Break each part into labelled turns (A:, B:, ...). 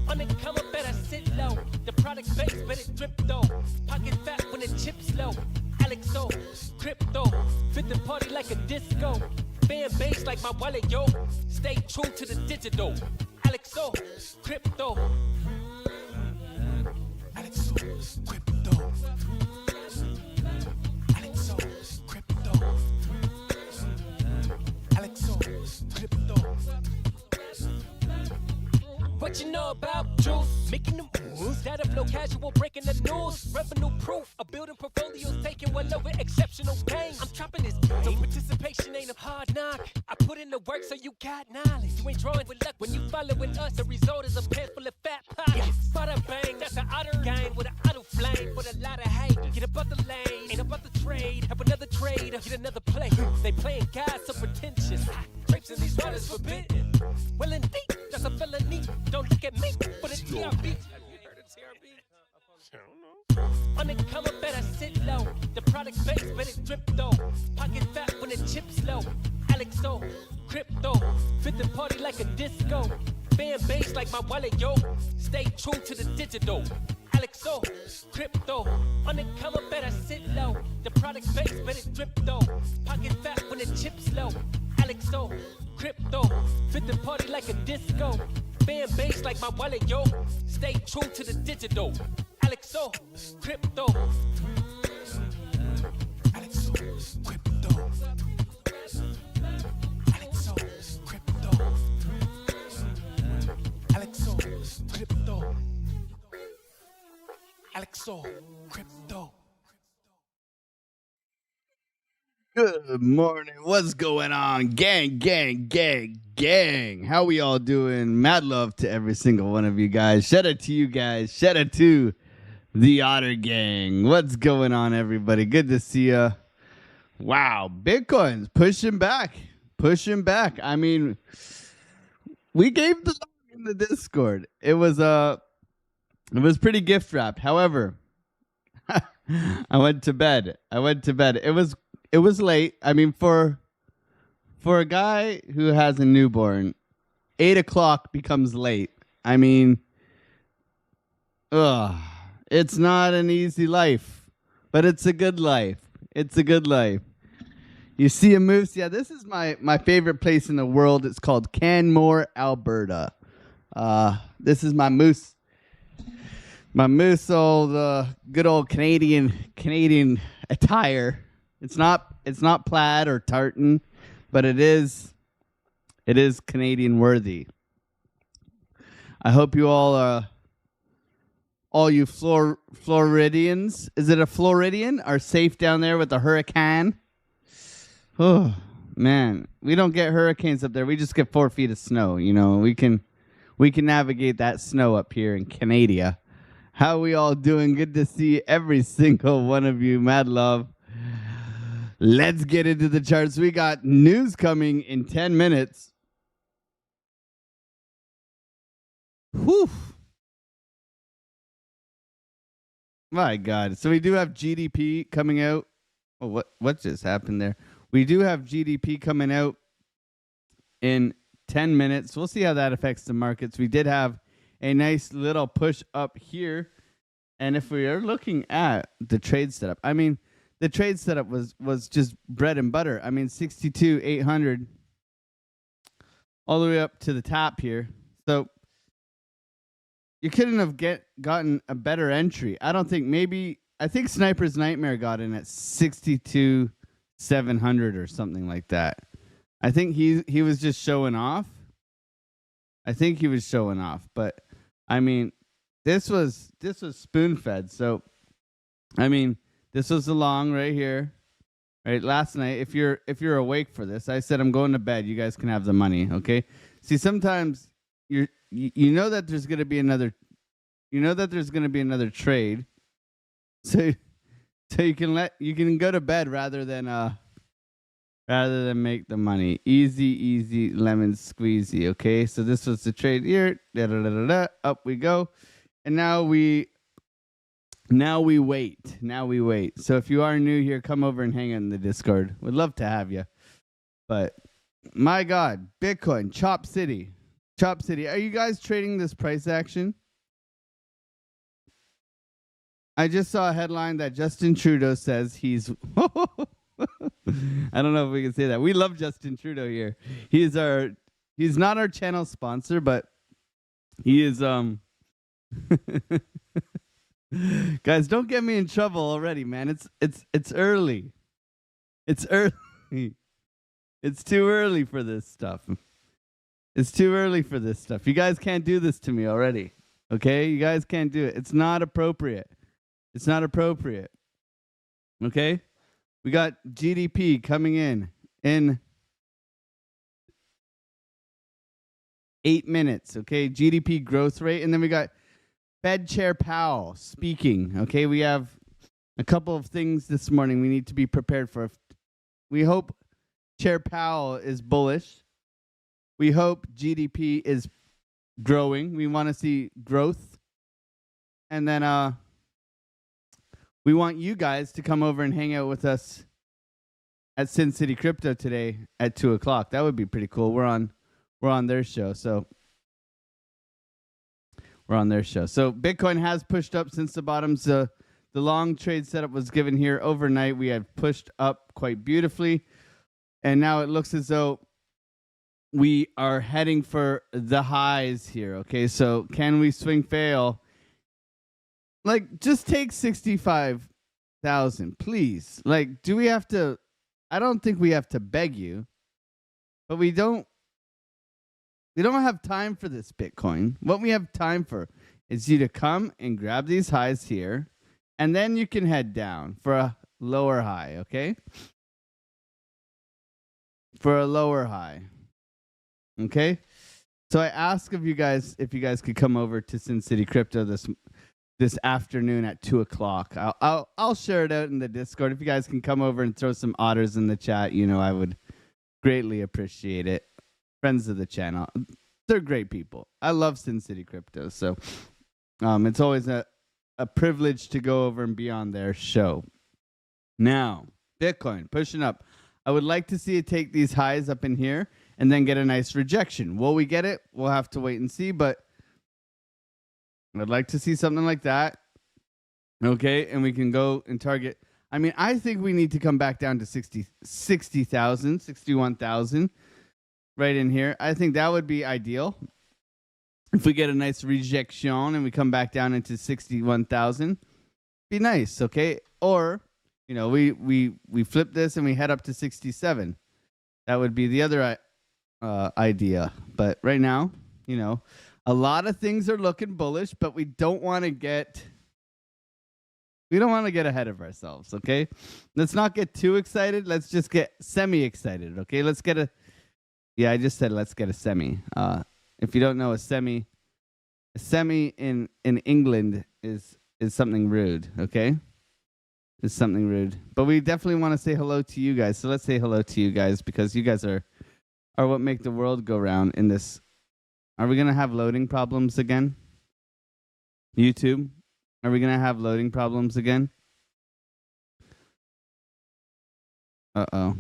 A: On the come up, better sit low. The product base, better drip though. Pocket fat when the chips low. Alexo, crypto, fit the party like a disco. Fan base like my wallet, yo. Stay true to the digital. Alexo, crypto. Alexo, crypto. Alexo, crypto. Alexo, crypto. What you know about juice? Making the moves. That a flow casual, breaking the news. Revenue proof. A building portfolio taking well over exceptional pain. I'm trapping this game. So participation ain't a hard knock. I put in the work so you got knowledge. You ain't drawing with luck when you following us. The result is a pants full of fat pockets. Bada bang, that's an otter gang with an auto flame. With a lot of hate. Get above the lane. Ain't about the trade. Have another trade. Get another play. They playing God so pretentious. Grapes in these waters forbidden. Well indeed, that's a felony. Don't look at me for the TRB. Have you heard of TRB? I don't know. On the come up, better sit low. The product base, better drip though. Pocket fat when the chips low. Alexo, crypto, fit the party like a disco. Fan base like my wallet, yo. Stay true to the digital. Alexo, crypto. On the come up, better sit low. The product base, better drip though. Pocket fat when the chips low. Alexo, crypto, fit the party like a disco. Fan base like my wallet, yo. Stay true to the digital. Alexo, crypto. Alexo, crypto. Alexo, crypto. Alexo, crypto. Alexo, crypto.
B: Good morning. What's going on? Gang, gang, gang, gang. How we all doing? Mad love to every single one of you guys. Shout out to you guys. Shout out to the Otter Gang. What's going on, everybody? Good to see ya. Wow, Bitcoin's pushing back. Pushing back. I mean, we gave the in the Discord. It was pretty gift wrapped. However, I went to bed. It was late. I mean, for a guy who has a newborn, 8 o'clock becomes late. I mean, it's not an easy life, but it's a good life. It's a good life. You see a moose? Yeah, this is my favorite place in the world. It's called Canmore, Alberta. This is my moose. My moose, good old Canadian attire. It's not plaid or tartan, but it is Canadian worthy. I hope you all you Floridians, is it a Floridian, are safe down there with the hurricane? Oh man, we don't get hurricanes up there. We just get 4 feet of snow. You know, we can navigate that snow up here in Canada. How we all doing? Good to see every single one of you. Mad love. Let's get into the charts. We got news coming in 10 minutes. Whew. My God. So we do have GDP coming out. Oh, what just happened there? We do have GDP coming out in 10 minutes. We'll see how that affects the markets. We did have a nice little push up here. And if we are looking at the trade setup, I mean, the trade setup was just bread and butter. I mean, 62,800 all the way up to the top here. So you couldn't have gotten a better entry. I don't think. I think Sniper's Nightmare got in at 62,700 or something like that. I think he was just showing off. But I mean, this was spoon fed. So I mean, this was the long right here, right? Last night, if you're awake for this, I said I'm going to bed. You guys can have the money, okay? See, sometimes you know that there's going to be another trade, so you can go to bed rather than make the money. Easy lemon squeezy, okay? So this was the trade here. Up we go, and now we Now we wait. Now we wait. So if you are new here, come over and hang out in the Discord. We'd love to have you. But my God, Bitcoin, Chop City. Chop City. Are you guys trading this price action? I just saw a headline that Justin Trudeau says he's I don't know if we can say that. We love Justin Trudeau here. He's not our channel sponsor, but he is Guys, don't get me in trouble already, man. It's early. It's early. It's too early for this stuff. It's too early for this stuff. You guys can't do this to me already. Okay? You guys can't do it. It's not appropriate. It's not appropriate. Okay? We got GDP coming in 8 minutes. Okay? GDP growth rate. And then we got Fed Chair Powell speaking. Okay? We have a couple of things this morning we need to be prepared for. We hope Chair Powell is bullish. We hope GDP is growing. We want to see growth. And then we want you guys to come over and hang out with us at Sin City Crypto today at 2:00. That would be pretty cool. We're on their show, so we're on their show. So Bitcoin has pushed up since the bottoms. The long trade setup was given here overnight. We had pushed up quite beautifully, and now it looks as though we are heading for the highs here. Okay, so can we swing fail? Like, just take 65,000, please. Like, do we have to? I don't think we have to beg you, but we don't have time for this Bitcoin. What we have time for is you to come and grab these highs here, and then you can head down for a lower high, okay? For a lower high. Okay? So I ask of you guys if you guys could come over to Sin City Crypto this afternoon at 2:00. I'll share it out in the Discord. If you guys can come over and throw some otters in the chat, I would greatly appreciate it. Friends of the channel, they're great people. I love Sin City Crypto, so it's always a privilege to go over and be on their show. Now, Bitcoin pushing up. I would like to see it take these highs up in here and then get a nice rejection. Will we get it? We'll have to wait and see, but I'd like to see something like that. Okay, and we can go and target. I mean, I think we need to come back down to 60,000, 61,000 right in here. I think that would be ideal. If we get a nice rejection and we come back down into 61,000, be nice, okay? Or, we flip this and we head up to 67. That would be the other idea. But right now, a lot of things are looking bullish, but we don't want to get ahead of ourselves, okay? Let's not get too excited. Let's just get semi-excited, okay? I just said let's get a semi. If you don't know, a semi in England is something rude, okay? It's something rude. But we definitely want to say hello to you guys. So let's say hello to you guys because you guys are what make the world go round in this. Are we going to have loading problems again? YouTube? Are we going to have loading problems again? Uh-oh.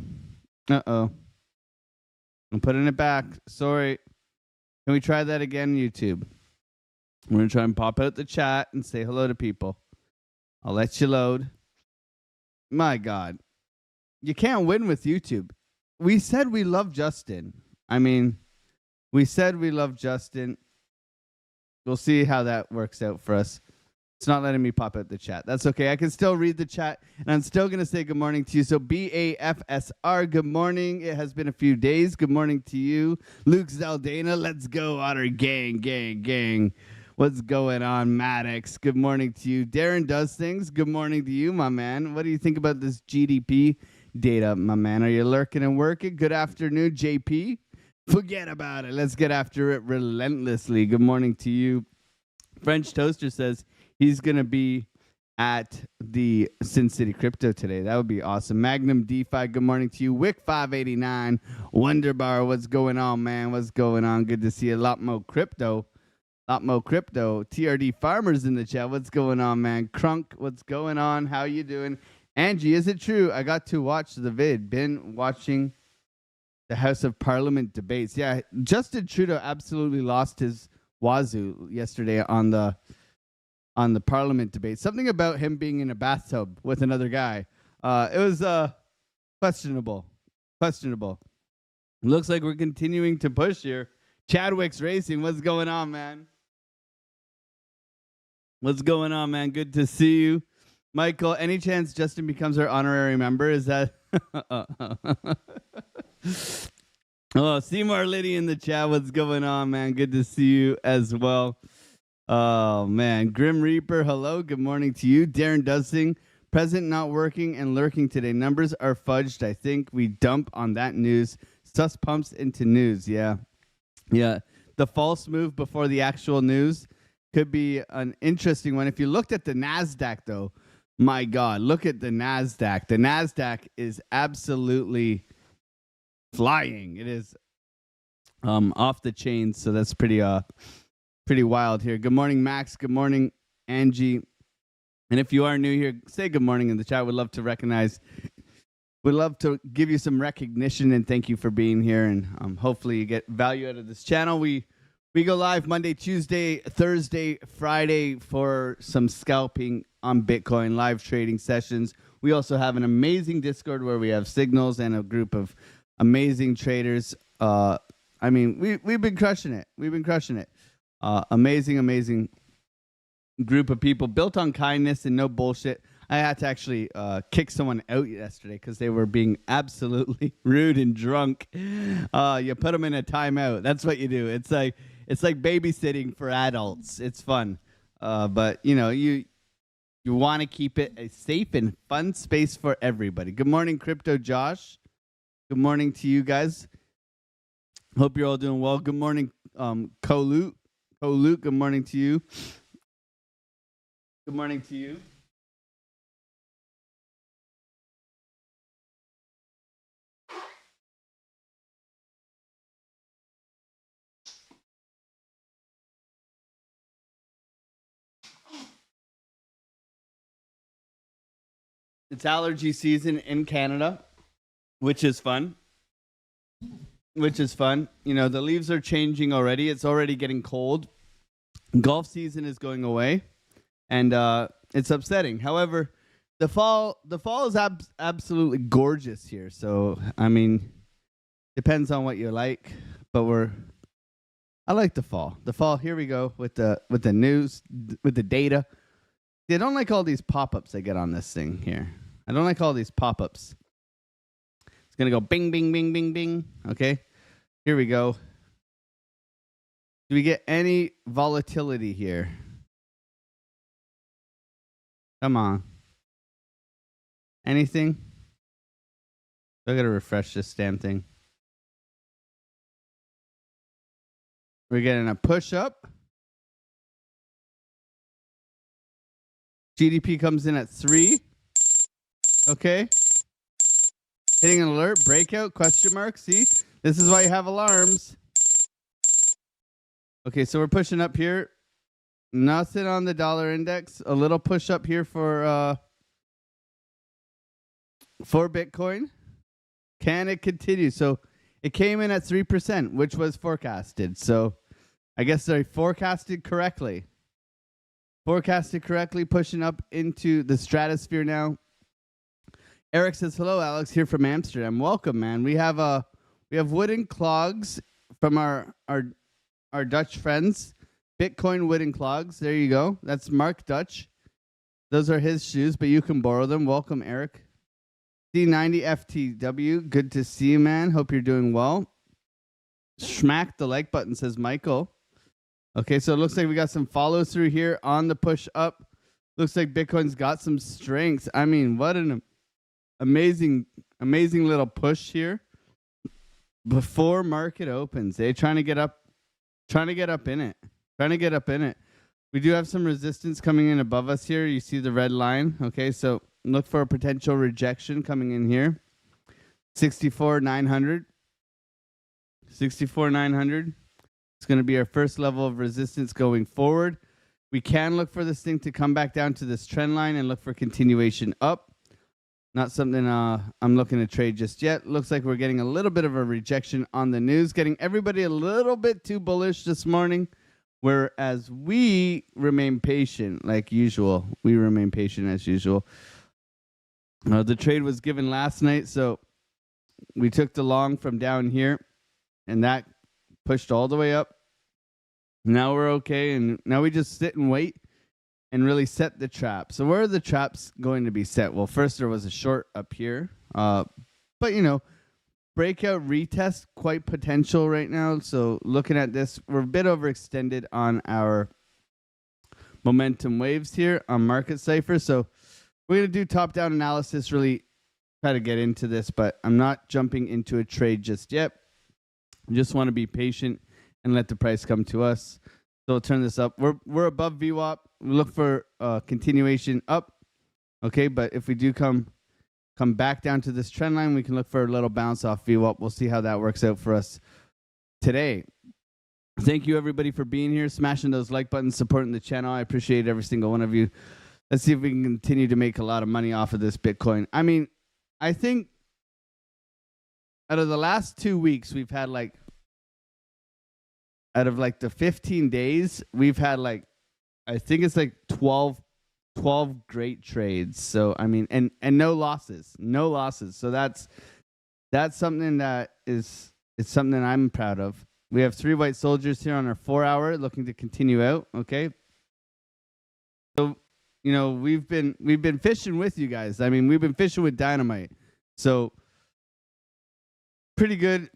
B: I'm putting it back. Sorry. Can we try that again, YouTube? We're going to try and pop out the chat and say hello to people. I'll let you load. My God. You can't win with YouTube. We said we love Justin. We said we love Justin. We'll see how that works out for us. It's not letting me pop out the chat. That's okay. I can still read the chat, and I'm still going to say good morning to you. So BAFSR, good morning. It has been a few days. Good morning to you. Luke Zaldana, let's go, Otter gang. What's going on, Maddox? Good morning to you. Darren Does Things, good morning to you, my man. What do you think about this GDP data, my man? Are you lurking and working? Good afternoon, JP. Forget about it. Let's get after it relentlessly. Good morning to you. French Toaster says he's going to be at the Sin City Crypto today. That would be awesome. Magnum DeFi, good morning to you. Wick 589, Wonderbar, what's going on, man? What's going on? Good to see a lot more crypto. Lot Mo Crypto, TRD Farmers in the chat. What's going on, man? Crunk, what's going on? How you doing? Angie, is it true? I got to watch the vid. Been watching the House of Parliament debates. Yeah, Justin Trudeau absolutely lost his wazoo yesterday on the Parliament debate. Something about him being in a bathtub with another guy. It was questionable. Questionable. Looks like we're continuing to push here. Chadwick's Racing. What's going on, man? What's going on, man? Good to see you. Michael, any chance Justin becomes our honorary member? Is that... Oh, Seymour Liddy in the chat. What's going on, man? Good to see you as well. Oh, man. Grim Reaper, hello. Good morning to you. Darren Dussing, present not working and lurking today. Numbers are fudged. I think we dump on that news. Sus pumps into news. Yeah. Yeah. The false move before the actual news could be an interesting one. If you looked at the NASDAQ, though, my God, look at the NASDAQ. The NASDAQ is absolutely flying. It is off the chain, so that's pretty wild here. Good morning, Max. Good morning, Angie. And if you are new here, say good morning in the chat. We'd love to recognize. We'd love to give you some recognition and thank you for being here. And hopefully you get value out of this channel. We go live Monday, Tuesday, Thursday, Friday for some scalping on Bitcoin live trading sessions. We also have an amazing Discord where we have signals and a group of amazing traders. I mean, we've been crushing it. We've been crushing it. Amazing group of people built on kindness and no bullshit. I had to actually kick someone out yesterday because they were being absolutely rude and drunk. You put them in a timeout. That's what you do. It's like babysitting for adults. It's fun, but you want to keep it a safe and fun space for everybody. Good morning, Crypto Josh. Good morning to you guys. Hope you're all doing well. Good morning, Kolute. Kolute, good morning to you. Good morning to you. It's allergy season in Canada, which is fun. The leaves are changing already. It's already getting cold. Golf season is going away, and it's upsetting. However, the fall is absolutely gorgeous here. So, I mean, depends on what you like, but I like the fall. The fall, here we go with the news, with the data. See, I don't like all these pop-ups I get on this thing here. I don't like all these pop-ups. It's going to go bing, bing, bing, bing, bing. Okay, here we go. Do we get any volatility here? Come on. Anything? I got to refresh this damn thing. We're getting a push-up. GDP comes in at 3. Okay. Hitting an alert, breakout, question mark. See, this is why you have alarms. Okay, so we're pushing up here. Nothing on the dollar index. A little push up here for Bitcoin. Can it continue? So it came in at 3%, which was forecasted. So I guess they forecasted correctly. Pushing up into the stratosphere now. Eric says, hello, Alex, here from Amsterdam. Welcome, man. We have wooden clogs from our Dutch friends. Bitcoin wooden clogs. There you go. That's Mark Dutch. Those are his shoes, but you can borrow them. Welcome, Eric. C90 FTW. Good to see you, man. Hope you're doing well. Smack the like button, says Michael. Okay, so it looks like we got some follow through here on the push up. Looks like Bitcoin's got some strength. I mean, what an amazing little push here before market opens. They're trying to get up in it. We do have some resistance coming in above us here. You see the red line. Okay, so look for a potential rejection coming in here. 64,900. It's going to be our first level of resistance going forward. We can look for this thing to come back down to this trend line and look for continuation up. Not something I'm looking to trade just yet. Looks like we're getting a little bit of a rejection on the news, getting everybody a little bit too bullish this morning, whereas we remain patient like usual. We remain patient as usual. The trade was given last night, so we took the long from down here, and that pushed all the way up. Now we're okay, and now we just sit and wait and really set the trap. So where are the traps going to be set? Well, first there was a short up here, but breakout retest quite potential right now. So looking at this, we're a bit overextended on our momentum waves here on Market Cipher. So we're going to do top-down analysis, really try to get into this, but I'm not jumping into a trade just yet. I just want to be patient and let the price come to us. So I'll turn this up. We're above VWAP. We look for continuation up. Okay, but if we do come back down to this trend line, we can look for a little bounce off VWAP. We'll see how that works out for us today. Thank you, everybody, for being here, smashing those like buttons, supporting the channel. I appreciate every single one of you. Let's see if we can continue to make a lot of money off of this Bitcoin. I mean, I think out of the last 2 weeks, we've had out of the 15 days, we've had I think it's 12 great trades. So, I mean, and no losses. So that's something that it's something I'm proud of. We have 3 white soldiers here on our 4-hour looking to continue out. Okay. So, we've been fishing with you guys. I mean, we've been fishing with dynamite. So pretty good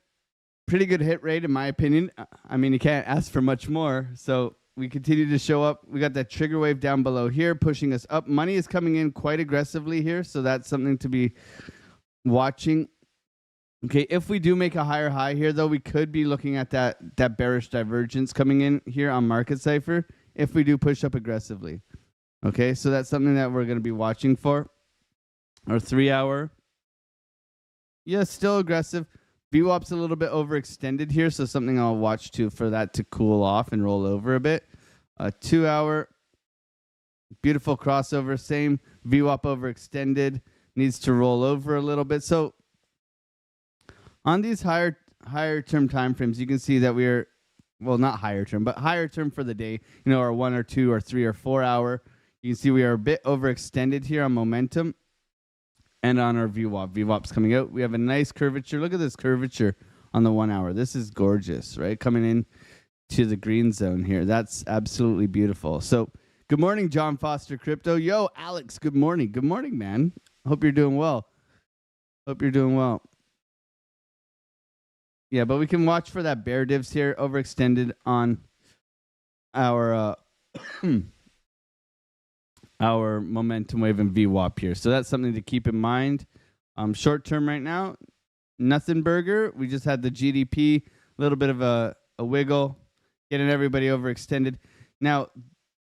B: hit rate in my opinion. I mean, you can't ask for much more. So we continue to show up. We got that trigger wave down below here pushing us up. Money is coming in quite aggressively here, so that's something to be watching. Okay, if we do make a higher high here, though, we could be looking at that bearish divergence coming in here on Market Cipher if we do push up aggressively. Okay, so that's something that we're going to be watching for. Our 3-hour. Yeah, still aggressive. VWAP's a little bit overextended here, so something I'll watch too for that to cool off and roll over a bit. 2-hour. Beautiful crossover. Same VWAP overextended. Needs to roll over a little bit. So on these higher term time frames, you can see that we're, well, not higher term, but higher term for the day, our 1 or 2 or 3 or 4 hour. You can see we are a bit overextended here on momentum and on our VWAP. VWAP's coming out. We have a nice curvature. Look at this curvature on the 1 hour. This is gorgeous, right? Coming in to the green zone here. That's absolutely beautiful. So good morning, John Foster Crypto. Yo, Alex, good morning. Good morning, man. Hope you're doing well. Yeah, but we can watch for that bear divs here, overextended on our our momentum wave and VWAP here. So that's something to keep in mind. Short term right now, nothing burger. We just had the GDP, a little bit of a wiggle, getting everybody overextended. Now,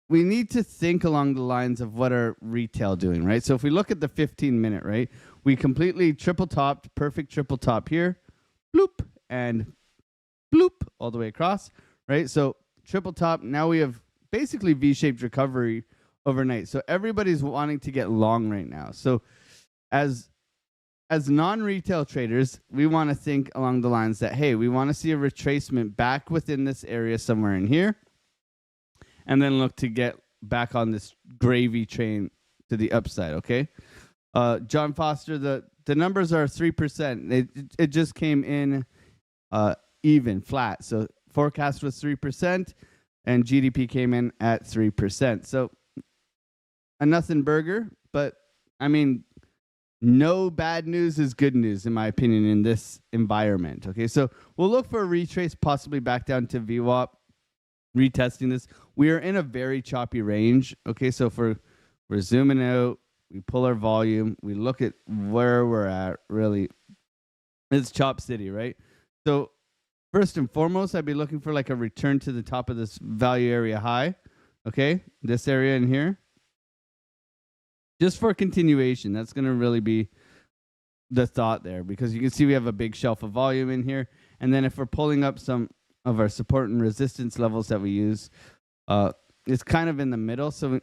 B: we need to think along the lines of what are retail doing, right? So if we look at the 15-minute, right, we completely triple topped, perfect triple top here, bloop, and bloop, all the way across, right? So triple top, now we have basically V-shaped recovery overnight. So everybody's wanting to get long right now. So as non-retail traders, we want to think along the lines that, hey, we want to see a retracement back within this area somewhere in here, and then look to get back on this gravy train to the upside, okay? John Foster, the numbers are 3%. It just came in even, flat. So forecast was 3%, and GDP came in at 3%. So a nothing burger, but I mean, no bad news is good news, in my opinion, in this environment. Okay, so we'll look for a retrace, possibly back down to VWAP, retesting this. We are in a very choppy range. Okay, so if we're zooming out, we pull our volume, we look at where we're at, really, it's chop city, right? So first and foremost, I'd be looking for a return to the top of this value area high. Okay, this area in here. Just for continuation, that's going to really be the thought there, because you can see we have a big shelf of volume in here. And then if we're pulling up some our support and resistance levels that we use is kind of in the middle. So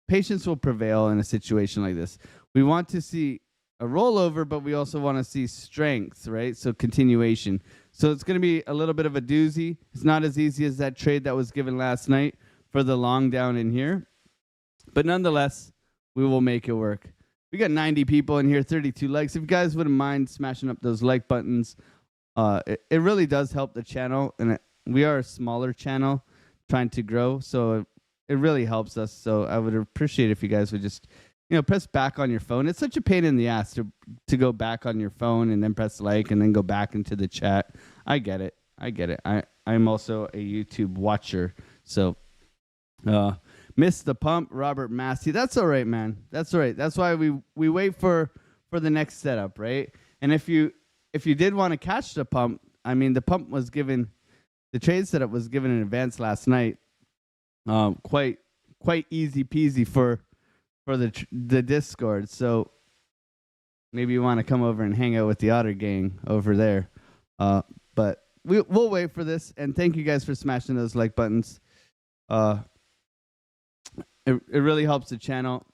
B: patience will prevail in a situation like this. We want to see a rollover, but we also want to see strength, right? So continuation. So it's going to be a little bit of a doozy. It's not as easy as that trade that was given last night for the long down in here. But nonetheless, we will make it work. We got 90 people in here, 32 likes. If you guys wouldn't mind smashing up those like buttons, it really does help the channel. And we are a smaller channel trying to grow, so it really helps us. So I would appreciate if you guys would just, press back on your phone. It's such a pain in the ass to go back on your phone and then press like and then go back into the chat. I get it. I'm also a YouTube watcher. So missed the pump, Robert Massey. That's all right, man. That's all right. That's why we wait for the next setup, right? And if you did want to catch the pump, I mean, the pump was given, the trade setup was given in advance last night. Quite easy peasy for the Discord. So maybe you want to come over and hang out with the Otter Gang over there. But we'll wait for this. And thank you guys for smashing those like buttons. It really helps the channel.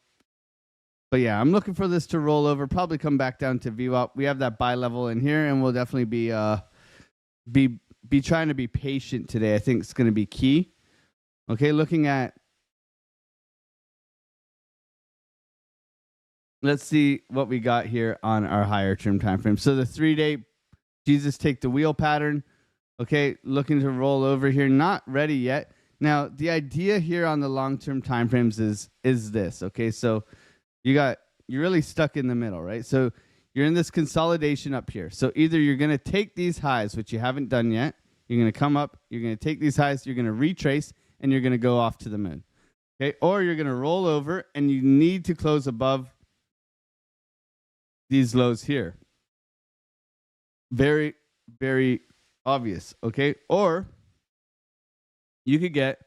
B: But yeah, I'm looking for this to roll over. Probably come back down to VWAP. We have that buy level in here, and we'll definitely be trying to be patient today. I think it's going to be key. Okay, looking at. Let's see what we got here on our higher term time frame. So the 3-day Jesus take the wheel pattern. Okay, looking to roll over here. Not ready yet. Now, the idea here on the long-term time frames is this, okay? So you're really stuck in the middle, right? So you're in this consolidation up here. So either you're going to take these highs, which you haven't done yet. You're going to come up. You're going to take these highs. You're going to retrace, and you're going to go off to the moon, okay? Or you're going to roll over, and you need to close above these lows here. Very, very obvious, okay? Or you could get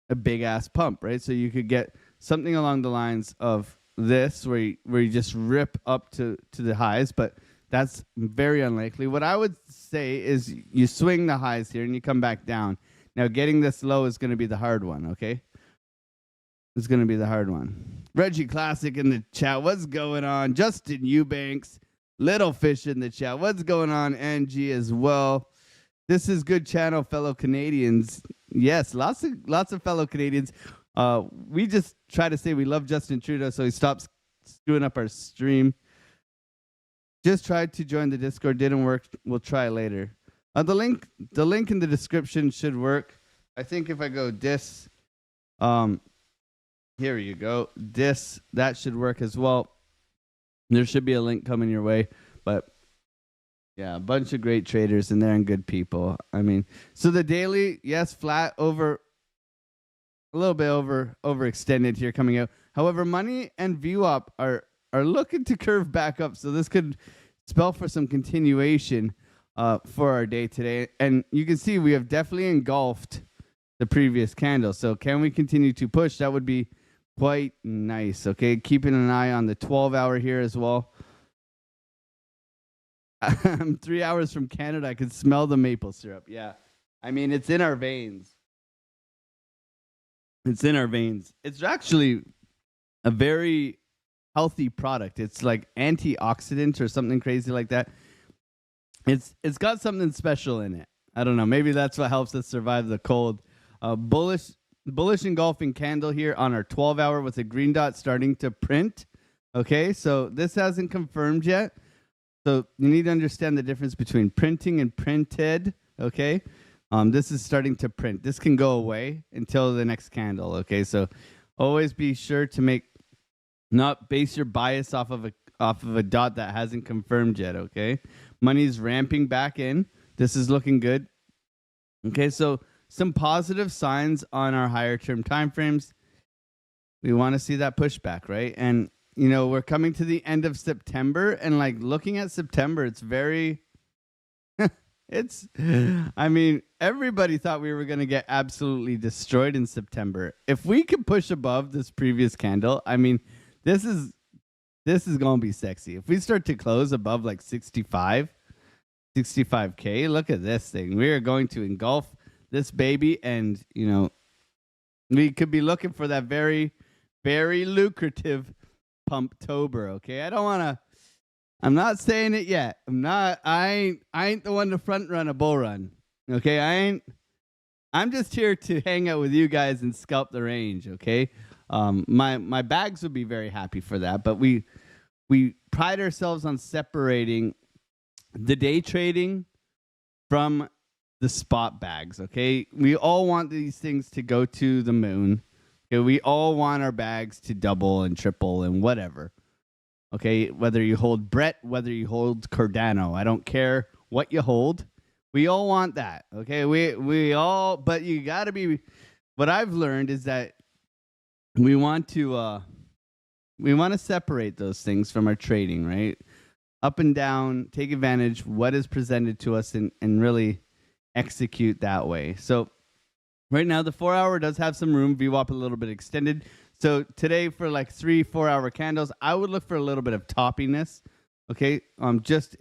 B: a big ass pump, right? So you could get something along the lines of this, where you just rip up to the highs, but that's very unlikely. What I would say is you swing the highs here and you come back down. Now, getting this low is going to be the hard one, okay? It's going to be the hard one. Reggie Classic in the chat. What's going on? Justin Eubanks. Little Fish in the chat. What's going on? Angie as well. This is good channel, fellow Canadians. Yes, lots of fellow Canadians. We just try to say we love Justin Trudeau, so he stops screwing up our stream. Just tried to join the Discord, didn't work. We'll try later. The link in the description should work. I think if I go dis, here you go. Dis, that should work as well. There should be a link coming your way, but yeah, a bunch of great traders in there and good people. I mean, so the daily, yes, flat over, a little bit overextended here coming out. However, money and VWAP are looking to curve back up, so this could spell for some continuation for our day today. And you can see we have definitely engulfed the previous candle. So can we continue to push? That would be quite nice. Okay, keeping an eye on the 12-hour here as well. I'm 3 hours from Canada. I can smell the maple syrup. Yeah. I mean, it's in our veins. It's in our veins. It's actually a very healthy product. It's like antioxidant or something crazy like that. It's got something special in it. I don't know. Maybe that's what helps us survive the cold. Bullish engulfing candle here on our 12-hour with a green dot starting to print. Okay, so this hasn't confirmed yet. So you need to understand the difference between printing and printed, okay? This is starting to print. This can go away until the next candle, okay? So always be sure to not base your bias off of a dot that hasn't confirmed yet, okay? Money's ramping back in. This is looking good. Okay, so some positive signs on our higher term time frames. We want to see that pushback, right? And we're coming to the end of September, and like looking at September, it's very, I mean, everybody thought we were going to get absolutely destroyed in September. If we could push above this previous candle, I mean, this is going to be sexy. If we start to close above like 65, 65K. Look at this thing. We are going to engulf this baby, and we could be looking for that very, very lucrative Pumptober. Okay, I don't want to. I'm not saying it yet. I'm not. I ain't the one to front run a bull run. Okay, I ain't. I'm just here to hang out with you guys and scalp the range. Okay, my bags would be very happy for that, but we pride ourselves on separating the day trading from the spot bags. Okay, we all want these things to go to the moon. Okay, we all want our bags to double and triple and whatever. Okay, whether you hold Brett, whether you hold Cardano, I don't care what you hold. We all want that. Okay, we all, but you got to be. What I've learned is that we want to separate those things from our trading, right? Up and down, take advantage what is presented to us, and really execute that way. So right now the 4-hour does have some room. VWAP a little bit extended. So today for like 3-4 hour candles, I would look for a little bit of toppiness. Okay, just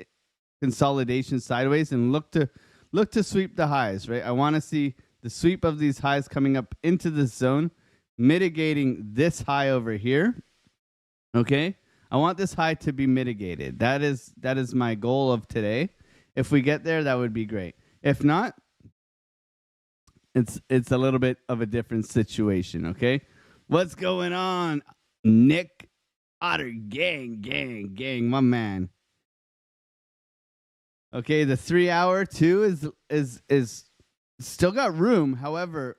B: consolidation sideways, and look to sweep the highs. Right, I want to see the sweep of these highs coming up into this zone, mitigating this high over here. Okay, I want this high to be mitigated. That is my goal of today. If we get there, that would be great. If not, it's a little bit of a different situation. Okay, what's going on, Nick Otter? Gang, my man. Okay, the 3-hour too is still got room. However,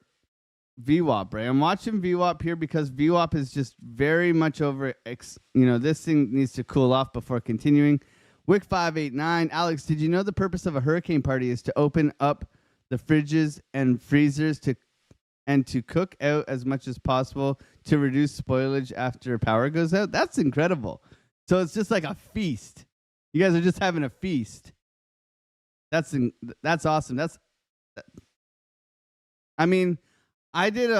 B: VWAP, right? I'm watching VWAP here because VWAP is just very much over. This thing needs to cool off before continuing. Wick 589. Alex, did you know the purpose of a hurricane party is to open up the fridges and freezers to cook out as much as possible to reduce spoilage after power goes out? That's incredible. So it's just like a feast. You guys are just having a feast. That's awesome. I did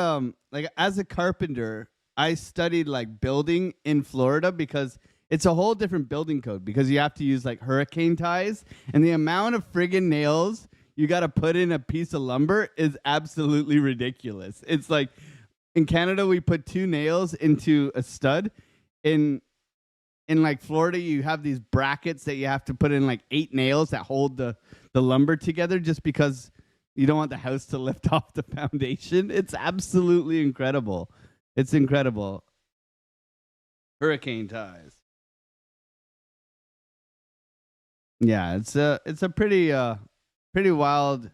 B: like as a carpenter, I studied like building in Florida because it's a whole different building code, because you have to use like hurricane ties, and the amount of friggin' nails you got to put in a piece of lumber is absolutely ridiculous. It's like in Canada we put 2 nails into a stud. In like Florida, you have these brackets that you have to put in like 8 nails that hold the lumber together, just because you don't want the house to lift off the foundation. It's absolutely incredible. It's incredible. Hurricane ties. Yeah, it's a pretty wild.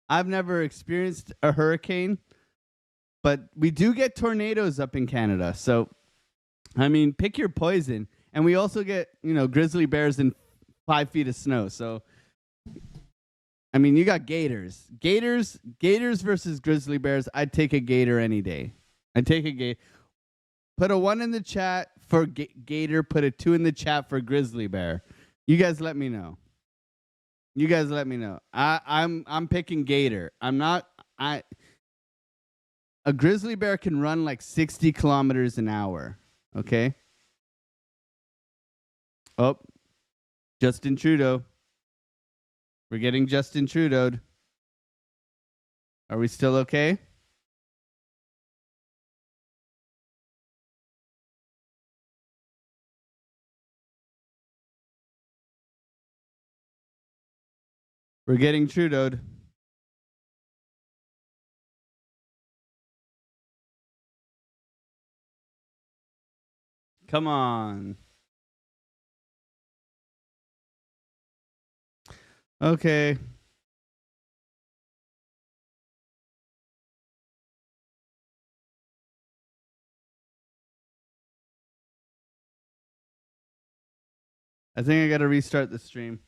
B: I've never experienced a hurricane, but we do get tornadoes up in Canada. So, pick your poison. And we also get, grizzly bears and 5 feet of snow. So, you got gators. Gators versus grizzly bears. I'd take a gator any day. I'd take a gator. Put a 1 in the chat for gator. Put a 2 in the chat for grizzly bear. You guys let me know. I'm picking gator. A grizzly bear can run like 60 kilometers an hour. Okay. Oh, Justin Trudeau. We're getting Justin Trudeau'd. Are we still okay? We're getting Trudeau'd. Come on. Okay. I think I got to restart the stream.